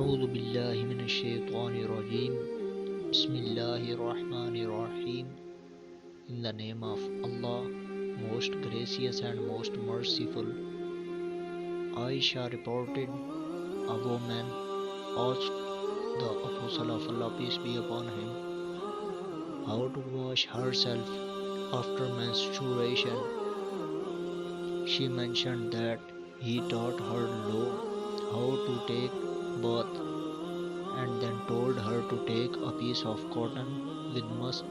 أعوذ بالله من الشيطان الرجيم. Bismillahirrahmanirrahim. In the name of Allah, most gracious and most merciful. Aisha reported, a woman asked the Apostle of Allah, peace be upon him, how to wash herself after menstruation. She mentioned that he taught her law how to take bath, and then told her to take a piece of cotton with musk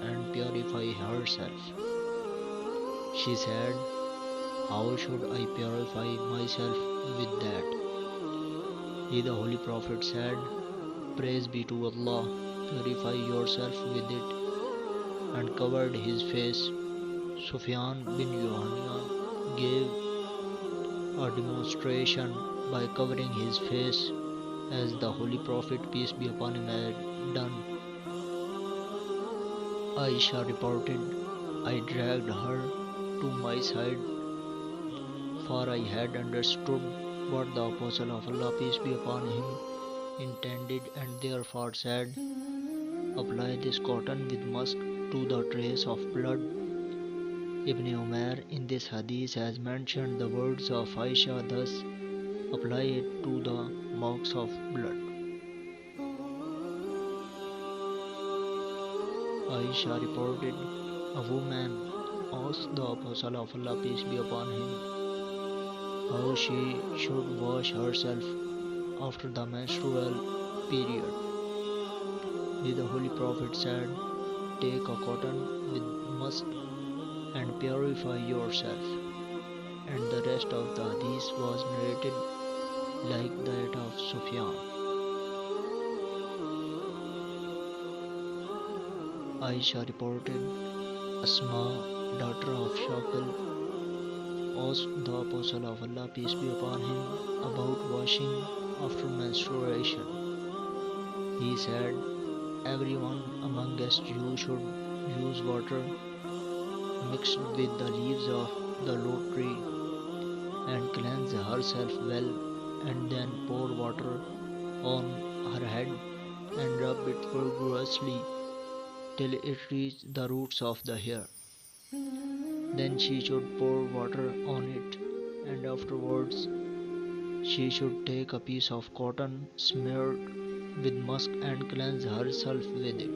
and purify herself. She said, how should I purify myself with that? He, the Holy Prophet, said, praise be to Allah, purify yourself with it, and covered his face. Sufyan bin Yohana gave a demonstration by covering his face as the Holy Prophet, peace be upon him, had done. Aisha reported, I dragged her to my side, for I had understood what the Apostle of Allah, peace be upon him, intended, and therefore said, apply this cotton with musk to the trace of blood. Ibn Umar in this hadith has mentioned the words of Aisha, thus apply it to the marks of blood. Aisha reported, a woman asked the Apostle of Allah, peace be upon him, how she should wash herself after the menstrual period. The Holy Prophet said, take a cotton with musk and purify yourself. And the rest of the hadith was narrated like that of Sufyan. Aisha reported, Asma, daughter of Shakal, asked the Apostle of Allah, peace be upon him, about washing after menstruation. He said, everyone amongst you should use water mixed with the leaves of the lote tree and cleanse herself well, and then pour water on her head and rub it vigorously till it reached the roots of the hair. Then she should pour water on it, and afterwards she should take a piece of cotton smeared with musk and cleanse herself with it.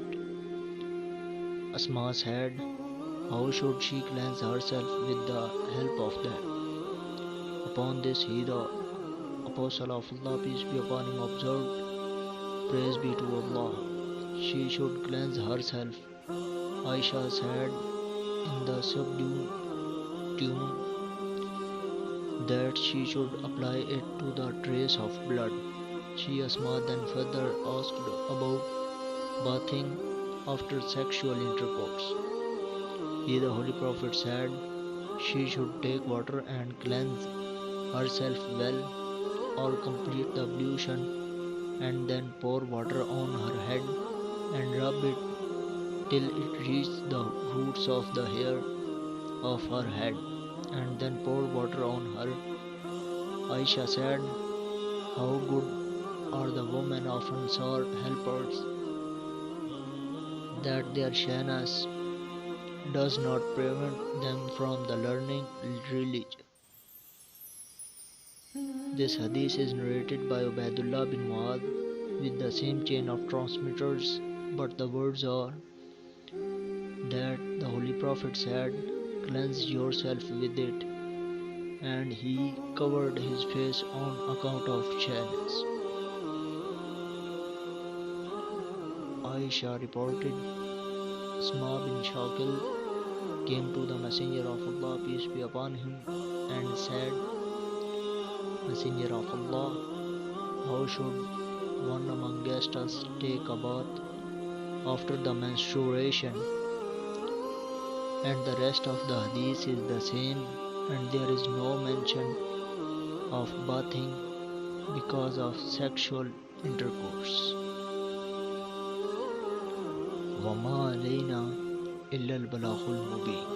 Asma said, how should she cleanse herself with the help of that? Upon this he, the Apostle of Allah, peace be upon him, observed, praise be to Allah, she should cleanse herself. Aisha said in the subdued tune that she should apply it to the trace of blood. She, Asma, then further asked about bathing after sexual intercourse. He, the Holy Prophet, said she should take water and cleanse herself well or complete the ablution, and then pour water on her head and rub it till it reached the roots of the hair of her head, and then pour water on her. Aisha said, how good are the women of Ansar helpers, that their shyness does not prevent them from the learning religion. This hadith is narrated by Ubaidullah bin Muad with the same chain of transmitters, but the words are that the Holy Prophet said, cleanse yourself with it, and he covered his face on account of shyness. Aisha reported, Asma bin Shakil came to the Messenger of Allah, peace be upon him, and said, Messenger of Allah, how should one amongst us take a bath after the menstruation? And the rest of the hadith is the same, and there is no mention of bathing because of sexual intercourse. وَمَا عَلَيْنَا إِلَّا الْبَلَاغُ الْمُبِينُ.